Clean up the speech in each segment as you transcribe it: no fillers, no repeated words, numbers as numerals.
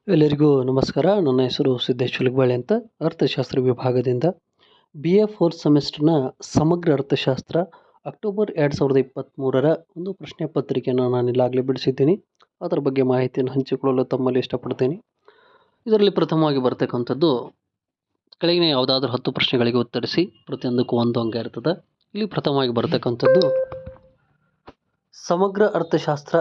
ಎಲ್ಲರಿಗೂ ನಮಸ್ಕಾರ. ನನ್ನ ಹೆಸರು ಸಿದ್ದೇಶ್ ಹುಲಗಬಾಳೆ ಅಂತ. ಅರ್ಥಶಾಸ್ತ್ರ ವಿಭಾಗದಿಂದ BA 4th ಸೆಮಿಸ್ಟರ್ನ ಸಮಗ್ರ ಅರ್ಥಶಾಸ್ತ್ರ ಅಕ್ಟೋಬರ್ 2023ರ ಒಂದು ಪ್ರಶ್ನೆ ಪತ್ರಿಕೆಯನ್ನು ನಾನು ಈಗಾಗಲೇ ಬಿಡಿಸಿದ್ದೀನಿ. ಅದರ ಬಗ್ಗೆ ಮಾಹಿತಿಯನ್ನು ಹಂಚಿಕೊಳ್ಳಲು ತಮ್ಮಲ್ಲಿ ಇಷ್ಟಪಡ್ತೀನಿ. ಇದರಲ್ಲಿ ಪ್ರಥಮವಾಗಿ ಬರ್ತಕ್ಕಂಥದ್ದು ಕೆಳಗಿನ ಯಾವುದಾದ್ರೂ 10 ಪ್ರಶ್ನೆಗಳಿಗೆ ಉತ್ತರಿಸಿ, ಪ್ರತಿಯೊಂದಕ್ಕೂ 1 ಅಂಕ ಇರ್ತದೆ. ಇಲ್ಲಿ ಪ್ರಥಮವಾಗಿ ಬರ್ತಕ್ಕಂಥದ್ದು ಸಮಗ್ರ ಅರ್ಥಶಾಸ್ತ್ರ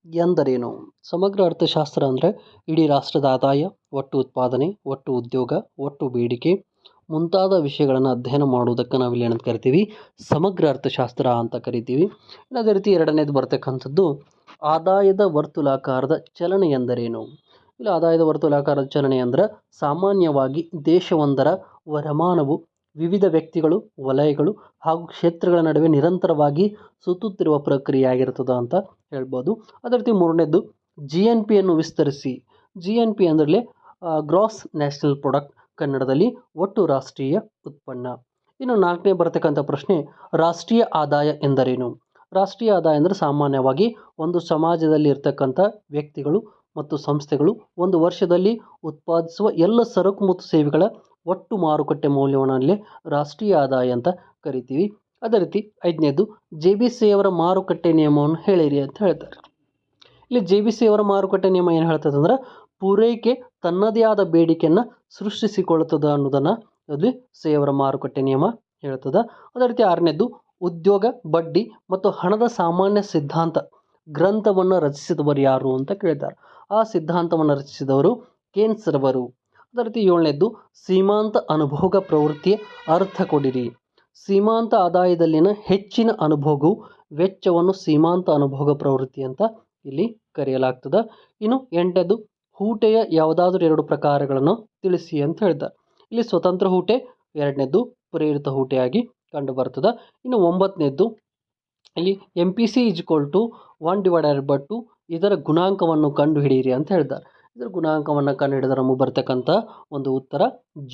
ಎಂದರೇನು? ಸಮಗ್ರ ಅರ್ಥಶಾಸ್ತ್ರ ಅಂದರೆ ಇಡೀ ರಾಷ್ಟ್ರದ ಆದಾಯ, ಒಟ್ಟು ಉತ್ಪಾದನೆ, ಒಟ್ಟು ಉದ್ಯೋಗ, ಒಟ್ಟು ಬೇಡಿಕೆ ಮುಂತಾದ ವಿಷಯಗಳನ್ನು ಅಧ್ಯಯನ ಮಾಡುವುದಕ್ಕೆ ನಾವಿಲ್ಲಿ ಏನಂತ ಕರಿತೀವಿ? ಸಮಗ್ರ ಅರ್ಥಶಾಸ್ತ್ರ ಅಂತ ಕರಿತೀವಿ. ಅದೇ ರೀತಿ ಎರಡನೇದು ಬರ್ತಕ್ಕಂಥದ್ದು ಆದಾಯದ ವರ್ತುಲಾಕಾರದ ಚಲನೆ ಎಂದರೇನು? ಇಲ್ಲಿ ಆದಾಯದ ವರ್ತುಲಾಕಾರದ ಚಲನೆ ಅಂದರೆ ಸಾಮಾನ್ಯವಾಗಿ ದೇಶವೊಂದರ ವರಮಾನವು ವಿವಿಧ ವ್ಯಕ್ತಿಗಳು, ವಲಯಗಳು ಹಾಗೂ ಕ್ಷೇತ್ರಗಳ ನಡುವೆ ನಿರಂತರವಾಗಿ ಸುತ್ತುತ್ತಿರುವ ಪ್ರಕ್ರಿಯೆ ಆಗಿರ್ತದೆ ಅಂತ ಹೇಳ್ಬೋದು. ಅದೇ ರೀತಿ ಮೂರನೇದು GNP ಯನ್ನು ವಿಸ್ತರಿಸಿ. GNP ಅಂದರೆ ಗ್ರಾಸ್ ನ್ಯಾಷನಲ್ ಪ್ರಾಡಕ್ಟ್, ಕನ್ನಡದಲ್ಲಿ ಒಟ್ಟು ರಾಷ್ಟ್ರೀಯ ಉತ್ಪನ್ನ. ಇನ್ನು ನಾಲ್ಕನೇ ಬರ್ತಕ್ಕಂಥ ಪ್ರಶ್ನೆ ರಾಷ್ಟ್ರೀಯ ಆದಾಯ ಎಂದರೇನು? ರಾಷ್ಟ್ರೀಯ ಆದಾಯ ಅಂದರೆ ಸಾಮಾನ್ಯವಾಗಿ ಒಂದು ಸಮಾಜದಲ್ಲಿ ಇರ್ತಕ್ಕಂಥ ವ್ಯಕ್ತಿಗಳು ಮತ್ತು ಸಂಸ್ಥೆಗಳು ಒಂದು ವರ್ಷದಲ್ಲಿ ಉತ್ಪಾದಿಸುವ ಎಲ್ಲ ಸರಕು ಮತ್ತು ಸೇವೆಗಳ ಒಟ್ಟು ಮಾರುಕಟ್ಟೆ ಮೌಲ್ಯವನ್ನು ರಾಷ್ಟ್ರೀಯ ಆದಾಯ ಅಂತ ಕರಿತೀವಿ. ಅದೇ ರೀತಿ ಐದನೇದು JBC ಅವರ ಮಾರುಕಟ್ಟೆ ನಿಯಮವನ್ನು ಹೇಳಿರಿ ಅಂತ ಹೇಳ್ತಾರೆ. ಇಲ್ಲಿ JBC ಅವರ ಮಾರುಕಟ್ಟೆ ನಿಯಮ ಏನು ಹೇಳ್ತದೆ ಅಂದ್ರೆ ಪೂರೈಕೆ ತನ್ನದೇ ಆದ ಬೇಡಿಕೆಯನ್ನು ಸೃಷ್ಟಿಸಿಕೊಳ್ಳುತ್ತದೆ ಅನ್ನೋದನ್ನು ಅಲ್ಲಿ ಅವರ ಮಾರುಕಟ್ಟೆ ನಿಯಮ ಹೇಳ್ತದೆ. ಅದೇ ರೀತಿ ಆರನೇದು ಉದ್ಯೋಗ, ಬಡ್ಡಿ ಮತ್ತು ಹಣದ ಸಾಮಾನ್ಯ ಸಿದ್ಧಾಂತ ಗ್ರಂಥವನ್ನು ರಚಿಸಿದವರು ಯಾರು ಅಂತ ಕೇಳಿದ್ದಾರೆ. ಆ ಸಿದ್ಧಾಂತವನ್ನು ರಚಿಸಿದವರು ಕೇನ್ಸ್ ರವರು. ಅದೇ ರೀತಿ ಏಳನೇದು ಸೀಮಾಂತ ಅನುಭೋಗ ಪ್ರವೃತ್ತಿಯ ಅರ್ಥ ಕೊಡಿರಿ. ಸೀಮಾಂತ ಆದಾಯದಲ್ಲಿನ ಹೆಚ್ಚಿನ ಅನುಭೋಗವು ವೆಚ್ಚವನ್ನು ಸೀಮಾಂತ ಅನುಭೋಗ ಪ್ರವೃತ್ತಿ ಅಂತ ಇಲ್ಲಿ ಕರೆಯಲಾಗ್ತದೆ. ಇನ್ನು ಎಂಟನೇದು ಹೂಟೆಯ ಯಾವುದಾದ್ರೂ 2 ಪ್ರಕಾರಗಳನ್ನು ತಿಳಿಸಿ ಅಂತ ಹೇಳ್ತಾರೆ. ಇಲ್ಲಿ ಸ್ವತಂತ್ರ ಹೂಟೆ, ಎರಡನೇದು ಪ್ರೇರಿತ ಹೂಟೆಯಾಗಿ ಕಂಡು ಬರ್ತದೆ. ಇನ್ನು ಒಂಬತ್ತನೇದು ಇಲ್ಲಿ MPC = 1/2 ಇದರ ಗುಣಾಂಕವನ್ನು ಕಂಡು ಹಿಡಿಯಿರಿ ಅಂತ ಹೇಳ್ತಾರೆ. ಇದರ ಗುಣಾಂಕವನ್ನು ಕಂಡು ಹಿಡಿದ್ರೆ ನಮಗೆ ಬರ್ತಕ್ಕಂಥ ಒಂದು ಉತ್ತರ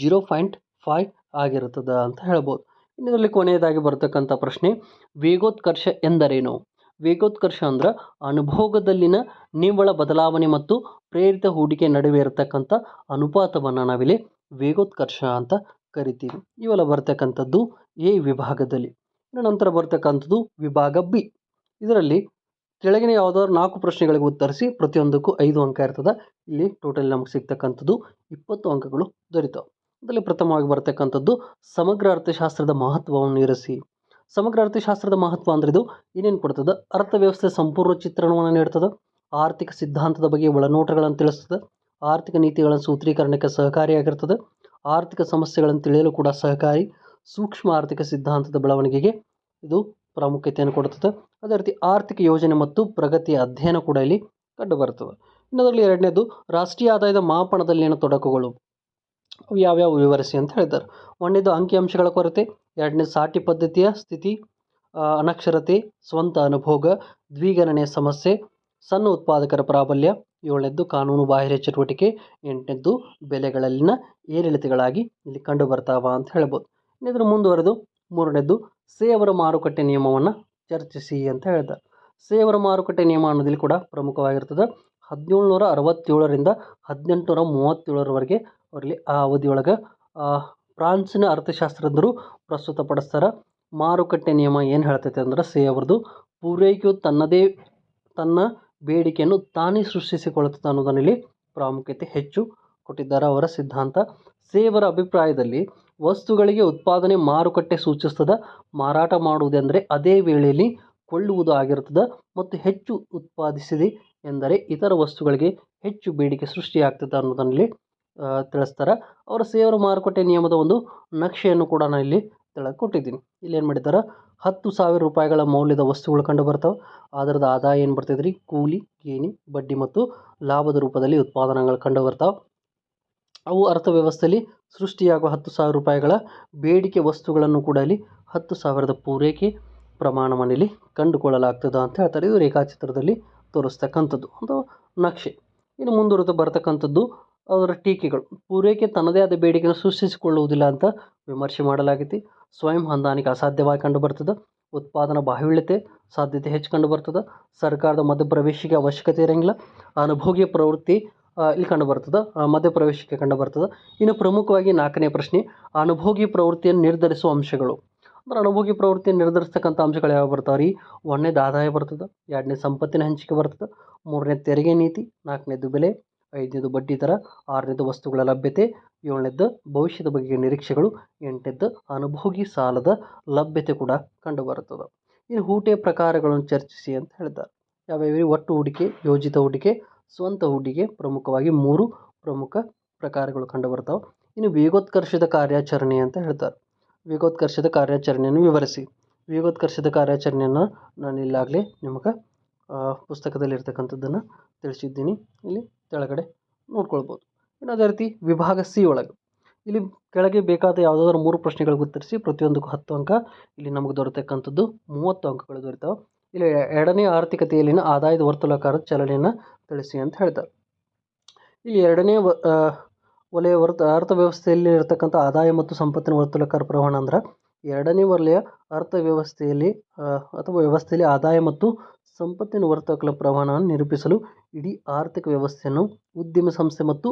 0.5 ಆಗಿರುತ್ತದೆ ಅಂತ ಹೇಳ್ಬೋದು. ಇನ್ನು ಇದರಲ್ಲಿ ಕೊನೆಯದಾಗಿ ಬರ್ತಕ್ಕಂಥ ಪ್ರಶ್ನೆ ವೇಗೋತ್ಕರ್ಷ ಎಂದರೇನು? ವೇಗೋತ್ಕರ್ಷ ಅಂದ್ರೆ ಅನುಭೋಗದಲ್ಲಿನ ನಿವ್ವಳ ಬದಲಾವಣೆ ಮತ್ತು ಪ್ರೇರಿತ ಹೂಡಿಕೆ ನಡುವೆ ಇರತಕ್ಕಂಥ ಅನುಪಾತವನ್ನು ನಾವಿಲ್ಲಿ ವೇಗೋತ್ಕರ್ಷ ಅಂತ ಕರಿತೀವಿ. ಇವೆಲ್ಲ ಬರ್ತಕ್ಕಂಥದ್ದು A ವಿಭಾಗದಲ್ಲಿ. ಇನ್ನು ನಂತರ ಬರ್ತಕ್ಕಂಥದ್ದು ವಿಭಾಗ B. ಇದರಲ್ಲಿ ಕೆಳಗಿನ ಯಾವುದಾದ್ರು 4 ಪ್ರಶ್ನೆಗಳಿಗೆ ಉತ್ತರಿಸಿ, ಪ್ರತಿಯೊಂದಕ್ಕೂ 5 ಅಂಕ ಇರ್ತದೆ. ಇಲ್ಲಿ ಟೋಟಲ್ ನಮಗೆ ಸಿಗ್ತಕ್ಕಂಥದ್ದು 20 ಅಂಕಗಳು ದೊರೀತಾವೆ. ಅದರಲ್ಲಿ ಪ್ರಥಮವಾಗಿ ಬರ್ತಕ್ಕಂಥದ್ದು ಸಮಗ್ರ ಅರ್ಥಶಾಸ್ತ್ರದ ಮಹತ್ವವನ್ನು ಇರಿಸಿ. ಸಮಗ್ರ ಅರ್ಥಶಾಸ್ತ್ರದ ಮಹತ್ವ ಅಂದ್ರೆ ಇದು ಏನೇನು ಕೊಡ್ತದೆ? ಅರ್ಥವ್ಯವಸ್ಥೆ ಸಂಪೂರ್ಣ ಚಿತ್ರಣವನ್ನು ನೀಡ್ತದೆ, ಆರ್ಥಿಕ ಸಿದ್ಧಾಂತದ ಬಗ್ಗೆ ಒಳನೋಟಗಳನ್ನು ತಿಳಿಸ್ತದೆ, ಆರ್ಥಿಕ ನೀತಿಗಳ ಸೂತ್ರೀಕರಣಕ್ಕೆ ಸಹಕಾರಿಯಾಗಿರ್ತದೆ, ಆರ್ಥಿಕ ಸಮಸ್ಯೆಗಳನ್ನು ತಿಳಿಯಲು ಕೂಡ ಸಹಕಾರಿ, ಸೂಕ್ಷ್ಮ ಆರ್ಥಿಕ ಸಿದ್ಧಾಂತದ ಬೆಳವಣಿಗೆಗೆ ಇದು ಪ್ರಾಮುಖ್ಯತೆಯನ್ನು ಕೊಡುತ್ತದೆ. ಅದೇ ರೀತಿ ಆರ್ಥಿಕ ಯೋಜನೆ ಮತ್ತು ಪ್ರಗತಿಯ ಅಧ್ಯಯನ ಕೂಡ ಇಲ್ಲಿ ಕಂಡು ಬರ್ತದೆ. ಇನ್ನೊಂದರಲ್ಲಿ ಎರಡನೇದು ರಾಷ್ಟ್ರೀಯ ಆದಾಯದ ಮಾಪನದಲ್ಲಿನ ತೊಡಕುಗಳು ಅವು ಯಾವ್ಯಾವ ವಿವರಿಸಿ ಅಂತ ಹೇಳ್ತಾರೆ. ಒಂದನೇದು ಅಂಕಿಅಂಶಗಳ ಕೊರತೆ, ಎರಡನೇದು ಸಾಟಿ ಪದ್ಧತಿಯ ಸ್ಥಿತಿ, ಅನಕ್ಷರತೆ, ಸ್ವಂತ ಅನುಭೋಗ, ದ್ವಿಗಣನೆಯ ಸಮಸ್ಯೆ, ಸಣ್ಣ ಉತ್ಪಾದಕರ ಪ್ರಾಬಲ್ಯ, ಏಳನೇದ್ದು ಕಾನೂನು ಬಾಹಿರ ಚಟುವಟಿಕೆ, ಎಂಟನೇದ್ದು ಬೆಲೆಗಳಲ್ಲಿನ ಏರಿಳಿತಗಳಾಗಿ ಇಲ್ಲಿ ಕಂಡು ಬರ್ತಾವ ಅಂತ ಹೇಳ್ಬೋದು. ಇನ್ನಿದ್ರ ಮುಂದುವರೆದು ಮೂರನೇದ್ದು ಅವರ ಮಾರುಕಟ್ಟೆ ನಿಯಮವನ್ನು ಚರ್ಚಿಸಿ ಅಂತ ಹೇಳ್ತಾರೆ. ಅವರ ಮಾರುಕಟ್ಟೆ ನಿಯಮ ಅನ್ನೋದಿಲ್ಲಿ ಕೂಡ ಪ್ರಮುಖವಾಗಿರ್ತದೆ. 1767ರಿಂದ 1837ರವರೆಗೆ ಅವರಲ್ಲಿ ಆ ಅವಧಿಯೊಳಗೆ ಫ್ರಾನ್ಸಿನ ಅರ್ಥಶಾಸ್ತ್ರಜ್ಞರು ಪ್ರಸ್ತುತಪಡಿಸ್ತಾರೆ. ಮಾರುಕಟ್ಟೆ ನಿಯಮ ಏನು ಹೇಳ್ತೈತೆ ಅಂದ್ರೆ ಅವರದು ಪೂರೈಕೆಯು ತನ್ನ ಬೇಡಿಕೆಯನ್ನು ತಾನೇ ಸೃಷ್ಟಿಸಿಕೊಳ್ಳುತ್ತದೆ ಅನ್ನೋದನ್ನು ಇಲ್ಲಿ ಪ್ರಾಮುಖ್ಯತೆ ಹೆಚ್ಚು ಕೊಟ್ಟಿದ್ದಾರೆ ಅವರ ಸಿದ್ಧಾಂತ. ಅವರ ಅಭಿಪ್ರಾಯದಲ್ಲಿ ವಸ್ತುಗಳಿಗೆ ಉತ್ಪಾದನೆ ಮಾರುಕಟ್ಟೆ ಸೂಚಿಸ್ತದೆ. ಮಾರಾಟ ಮಾಡುವುದೆಂದರೆ ಅದೇ ವೇಳೆಯಲ್ಲಿ ಕೊಳ್ಳುವುದು ಆಗಿರ್ತದೆ ಮತ್ತು ಹೆಚ್ಚು ಉತ್ಪಾದಿಸಿದೆ ಎಂದರೆ ಇತರ ವಸ್ತುಗಳಿಗೆ ಹೆಚ್ಚು ಬೇಡಿಕೆ ಸೃಷ್ಟಿಯಾಗ್ತದೆ ಅನ್ನೋದನ್ನಲ್ಲಿ ತಿಳಿಸ್ತಾರೆ. ಅವರ ಅವರ ಮಾರುಕಟ್ಟೆ ನಿಯಮದ ಒಂದು ನಕ್ಷೆಯನ್ನು ಕೂಡ ನಾನು ಇಲ್ಲಿ ಕೊಟ್ಟಿದ್ದೀನಿ. ಇಲ್ಲಿ ಏನು ಮಾಡಿದ್ದಾರೆ? 10,000 ರೂಪಾಯಿಗಳ ಮೌಲ್ಯದ ವಸ್ತುಗಳು ಕಂಡು ಬರ್ತಾವೆ. ಅದರದ ಆದಾಯ ಏನು ಬರ್ತೈತೆ ಕೂಲಿ, ಗೇಣಿ, ಬಡ್ಡಿ ಮತ್ತು ಲಾಭದ ರೂಪದಲ್ಲಿ ಉತ್ಪಾದನೆಗಳು ಕಂಡು ಬರ್ತಾವೆ. ಅವು ಅರ್ಥವ್ಯವಸ್ಥೆಯಲ್ಲಿ ಸೃಷ್ಟಿಯಾಗುವ 10,000 ರೂಪಾಯಿಗಳ ಬೇಡಿಕೆ ವಸ್ತುಗಳನ್ನು ಕೂಡ ಇಲ್ಲಿ 10,000ದ ಪೂರೈಕೆ ಪ್ರಮಾಣವನ್ನು ಇಲ್ಲಿ ಕಂಡುಕೊಳ್ಳಲಾಗ್ತದೆ ಅಂತ ಹೇಳ್ತಾರೆ. ಇದು ರೇಖಾಚಿತ್ರದಲ್ಲಿ ತೋರಿಸ್ತಕ್ಕಂಥದ್ದು ಒಂದು ನಕ್ಷೆ. ಇನ್ನು ಮುಂದುವರೆದು ಬರ್ತಕ್ಕಂಥದ್ದು ಅದರ ಟೀಕೆಗಳು. ಪೂರೈಕೆ ತನ್ನದೇ ಆದ ಬೇಡಿಕೆಯನ್ನು ಸೃಷ್ಟಿಸಿಕೊಳ್ಳುವುದಿಲ್ಲ ಅಂತ ವಿಮರ್ಶೆ ಮಾಡಲಾಗಿದೆ. ಸ್ವಯಂ ಹೊಂದಾಣಿಕೆ ಅಸಾಧ್ಯವಾಗಿ ಕಂಡು ಬರ್ತದೆ. ಉತ್ಪಾದನಾ ಬಾಹುಳ್ಯತೆ ಸಾಧ್ಯತೆ ಹೆಚ್ಚು ಕಂಡು ಬರ್ತದೆ. ಸರ್ಕಾರದ ಮಧ್ಯಪ್ರವೇಶಿಗೆ ಅವಶ್ಯಕತೆ ಇರೋಂಗಿಲ್ಲ. ಅನುಭೋಗ್ಯ ಪ್ರವೃತ್ತಿ ಇಲ್ಲಿ ಕಂಡು ಬರ್ತದೆ, ಮಧ್ಯಪ್ರವೇಶಕ್ಕೆ ಕಂಡು ಬರ್ತದೆ. ಇನ್ನು ಪ್ರಮುಖವಾಗಿ 4ನೇ ಪ್ರಶ್ನೆ, ಅನುಭೋಗಿ ಪ್ರವೃತ್ತಿಯನ್ನು ನಿರ್ಧರಿಸುವ ಅಂಶಗಳು. ಅಂದ್ರೆ ಅನುಭೋಗಿ ಪ್ರವೃತ್ತಿಯನ್ನು ನಿರ್ಧರಿಸ್ತಕ್ಕಂಥ ಅಂಶಗಳು ಯಾವ ಬರ್ತಾವೆ ರೀ? 1ನೇದು ಆದಾಯ ಬರ್ತದೆ, 2ನೇದು ಸಂಪತ್ತಿನ ಹಂಚಿಕೆ ಬರ್ತದೆ, 3ನೇದು ತೆರಿಗೆ ನೀತಿ, 4ನೇದು ಬೆಲೆ, 5ನೇದು ಬಡ್ಡಿ ದರ, 6ನೇದು ವಸ್ತುಗಳ ಲಭ್ಯತೆ, 7ನೇದು ಭವಿಷ್ಯದ ಬಗೆಗೆ ನಿರೀಕ್ಷೆಗಳು, 8ನೇದು ಅನುಭೋಗಿ ಸಾಲದ ಲಭ್ಯತೆ ಕೂಡ ಕಂಡು ಬರುತ್ತದೆ. ಇನ್ನು ಹೂಟೆಯ ಪ್ರಕಾರಗಳನ್ನು ಚರ್ಚಿಸಿ ಅಂತ ಹೇಳಿದ್ದಾರೆ. ಯಾವ್ಯಾವ? ಒಟ್ಟು ಹೂಡಿಕೆ, ಯೋಜಿತ ಹೂಡಿಕೆ, ಸ್ವಂತ ಹೂಡಿಕೆ, ಪ್ರಮುಖವಾಗಿ 3 ಪ್ರಮುಖ ಪ್ರಕಾರಗಳು ಕಂಡು ಬರ್ತಾವೆ. ಇನ್ನು ವೇಗೋತ್ಕರ್ಷದ ಕಾರ್ಯಾಚರಣೆ ಅಂತ ಹೇಳ್ತಾರೆ. ವೇಗೋತ್ಕರ್ಷದ ಕಾರ್ಯಾಚರಣೆಯನ್ನು ವಿವರಿಸಿ. ವೇಗೋತ್ಕರ್ಷದ ಕಾರ್ಯಾಚರಣೆಯನ್ನು ನಾನು ಇಲ್ಲಾಗಲೇ ನಿಮಗೆ ಪುಸ್ತಕದಲ್ಲಿ ಇರ್ತಕ್ಕಂಥದ್ದನ್ನು ತಿಳಿಸಿದ್ದೀನಿ, ಇಲ್ಲಿ ಕೆಳಗಡೆ ನೋಡ್ಕೊಳ್ಬೋದು. ಇನ್ನು ಅದೇ ರೀತಿ ವಿಭಾಗ ಸಿ ಒಳಗೆ ಇಲ್ಲಿ ಕೆಳಗೆ ಬೇಕಾದ ಯಾವುದಾದ್ರೂ 3 ಪ್ರಶ್ನೆಗಳಿಗೆ ಉತ್ತರಿಸಿ, ಪ್ರತಿಯೊಂದಕ್ಕೂ 10 ಅಂಕ. ಇಲ್ಲಿ ನಮಗೆ ದೊರೆತಕ್ಕಂಥದ್ದು 30 ಅಂಕಗಳು ದೊರೆತಾವೆ. ಇಲ್ಲಿ 2ನೇ ಆರ್ಥಿಕತೆಯಲ್ಲಿನ ಆದಾಯದ ವರ್ತುಲಾಕಾರದ ಚಲನೆಯನ್ನು ತಿಳಿಸಿ ಅಂತ ಹೇಳ್ತಾರೆ. ಇಲ್ಲಿ 2ನೇ ವಲಯ ಅರ್ಥವ್ಯವಸ್ಥೆಯಲ್ಲಿ ಇರತಕ್ಕಂಥ ಆದಾಯ ಮತ್ತು ಸಂಪತ್ತಿನ ವರ್ತುಲಾಕಾರ ಪ್ರಮಾಣ ಅಂದ್ರೆ 2ನೇ ವಲಯ ಅರ್ಥವ್ಯವಸ್ಥೆಯಲ್ಲಿ ಅಥವಾ ವ್ಯವಸ್ಥೆಯಲ್ಲಿ ಆದಾಯ ಮತ್ತು ಸಂಪತ್ತಿನ ವರ್ತುಲ ಪ್ರಮಾಣವನ್ನು ನಿರೂಪಿಸಲು ಇಡೀ ಆರ್ಥಿಕ ವ್ಯವಸ್ಥೆಯನ್ನು ಉದ್ಯಮ ಸಂಸ್ಥೆ ಮತ್ತು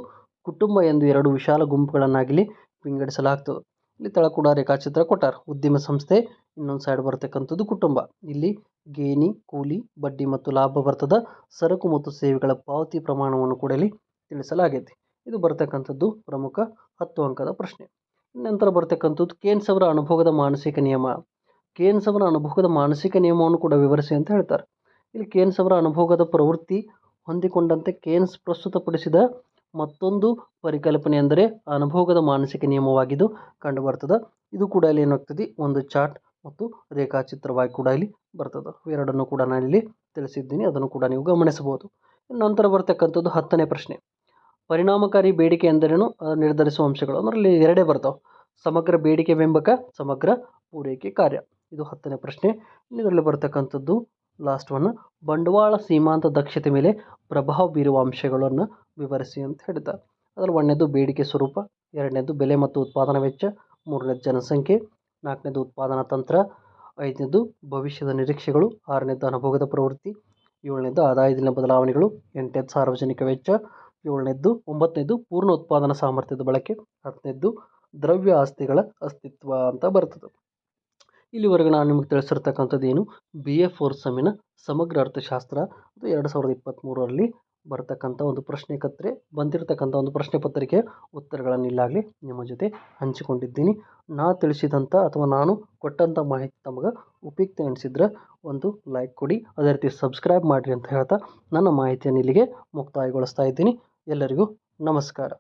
ಕುಟುಂಬ ಎಂದು 2 ವಿಶಾಲ ಗುಂಪುಗಳನ್ನಾಗಿ ವಿಂಗಡಿಸಲಾಗ್ತದೆ. ಇಲ್ಲಿ ತಳ ಕೂಡ ರೇಖಾಚಿತ್ರ ಕೊಟ್ಟಾರ. ಉದ್ಯಮ ಸಂಸ್ಥೆ, ಇನ್ನೊಂದು ಸೈಡ್ ಬರ್ತಕ್ಕಂಥದ್ದು ಕುಟುಂಬ. ಇಲ್ಲಿ ಗೇಣಿ, ಕೂಲಿ, ಬಡ್ಡಿ ಮತ್ತು ಲಾಭ ಬರ್ತದ. ಸರಕು ಮತ್ತು ಸೇವೆಗಳ ಪಾವತಿ ಪ್ರಮಾಣವನ್ನು ಕೂಡ ಇಲ್ಲಿ ತಿಳಿಸಲಾಗೈತಿ. ಇದು ಬರ್ತಕ್ಕಂಥದ್ದು ಪ್ರಮುಖ 10 ಅಂಕದ ಪ್ರಶ್ನೆ. ನಂತರ ಬರ್ತಕ್ಕಂಥದ್ದು ಕೇನ್ಸ್ ಅವರ ಅನುಭೋಗದ ಮಾನಸಿಕ ನಿಯಮ. ಕೇನ್ಸ್ ಅವರ ಅನುಭೋಗದ ಮಾನಸಿಕ ನಿಯಮವನ್ನು ಕೂಡ ವಿವರಿಸಿ ಅಂತ ಹೇಳ್ತಾರೆ. ಇಲ್ಲಿ ಕೇನ್ಸ್ ಅವರ ಅನುಭೋಗದ ಪ್ರವೃತ್ತಿ ಹೊಂದಿಕೊಂಡಂತೆ ಕೇನ್ಸ್ ಪ್ರಸ್ತುತಪಡಿಸಿದ ಮತ್ತೊಂದು ಪರಿಕಲ್ಪನೆ ಎಂದರೆ ಅನುಭೋಗದ ಮಾನಸಿಕ ನಿಯಮವಾಗಿದ್ದು ಕಂಡು ಬರ್ತದೆ. ಇದು ಕೂಡ ಇಲ್ಲಿ ಏನಾಗ್ತದೆ, ಒಂದು ಚಾರ್ಟ್ ಮತ್ತು ರೇಖಾಚಿತ್ರವಾಗಿ ಕೂಡ ಇಲ್ಲಿ ಬರ್ತದೆ. ಎರಡನ್ನು ಕೂಡ ನಾನು ಇಲ್ಲಿ ತಿಳಿಸಿದ್ದೀನಿ, ಅದನ್ನು ಕೂಡ ನೀವು ಗಮನಿಸಬಹುದು. ನಂತರ ಬರ್ತಕ್ಕಂಥದ್ದು 10ನೇ ಪ್ರಶ್ನೆ, ಪರಿಣಾಮಕಾರಿ ಬೇಡಿಕೆ ಎಂದರೇನು, ನಿರ್ಧರಿಸುವ ಅಂಶಗಳು. ಅಂದ್ರೆ ಇಲ್ಲಿ 2 ಬರ್ತಾವೆ, ಸಮಗ್ರ ಬೇಡಿಕೆ ಬೆಂಬಕ, ಸಮಗ್ರ ಪೂರೈಕೆ ಕಾರ್ಯ. ಇದು 10ನೇ ಪ್ರಶ್ನೆ. ಇದರಲ್ಲಿ ಬರ್ತಕ್ಕಂಥದ್ದು ಲಾಸ್ಟ್ ಒನ್, ಬಂಡವಾಳ ಸೀಮಾಂತ ದಕ್ಷತೆ ಮೇಲೆ ಪ್ರಭಾವ ಬೀರುವ ಅಂಶಗಳನ್ನು ವಿವರಿಸಿ ಅಂತ ಹೇಳ್ತಾರೆ. ಅದರಲ್ಲಿ 1ನೇದು ಬೇಡಿಕೆ ಸ್ವರೂಪ, 2ನೇದು ಬೆಲೆ ಮತ್ತು ಉತ್ಪಾದನಾ ವೆಚ್ಚ, 3ನೇದು ಜನಸಂಖ್ಯೆ, 4ನೇದು ಉತ್ಪಾದನಾ ತಂತ್ರ, 5ನೇದು ಭವಿಷ್ಯದ ನಿರೀಕ್ಷೆಗಳು, 6ನೇದು ಅನುಭೋಗದ ಪ್ರವೃತ್ತಿ, 7ನೇದು ಆದಾಯದಲ್ಲಿನ ಬದಲಾವಣೆಗಳು, 8ನೇದು ಸಾರ್ವಜನಿಕ ವೆಚ್ಚ, 9ನೇದು ಪೂರ್ಣ ಉತ್ಪಾದನಾ ಸಾಮರ್ಥ್ಯದ ಬಳಕೆ, 10ನೇದು ದ್ರವ್ಯ ಆಸ್ತಿಗಳ ಅಸ್ತಿತ್ವ ಅಂತ ಬರ್ತದೆ. ಇಲ್ಲಿವರೆಗೆ ನಾನು ನಿಮಗೆ ತಿಳಿಸಿರ್ತಕ್ಕಂಥದ್ದು ಏನು, BA 4 ಸೆಮ್ಮಿನ ಸಮಗ್ರ ಅರ್ಥಶಾಸ್ತ್ರ 2023ರಲ್ಲಿ ಬರ್ತಕ್ಕಂಥ ಒಂದು ಪ್ರಶ್ನೆ ಕತ್ರೆ ಬಂದಿರತಕ್ಕಂಥ ಒಂದು ಪ್ರಶ್ನೆ ಪತ್ರಿಕೆ ಉತ್ತರಗಳನ್ನು ಇಲ್ಲಾಗಲಿ ನಿಮ್ಮ ಜೊತೆ ಹಂಚಿಕೊಂಡಿದ್ದೀನಿ. ತಿಳಿಸಿದಂಥ ಅಥವಾ ನಾನು ಕೊಟ್ಟಂಥ ಮಾಹಿತಿ ತಮಗೆ ಉಪಯುಕ್ತ ಅನಿಸಿದ್ರೆ ಒಂದು ಲೈಕ್ ಕೊಡಿ, ಅದೇ ರೀತಿ ಸಬ್ಸ್ಕ್ರೈಬ್ ಮಾಡಿರಿ ಅಂತ ಹೇಳ್ತಾ ನನ್ನ ಮಾಹಿತಿಯನ್ನು ಇಲ್ಲಿಗೆ ಮುಕ್ತಾಯಗೊಳಿಸ್ತಾ ಇದ್ದೀನಿ. ಎಲ್ಲರಿಗೂ ನಮಸ್ಕಾರ.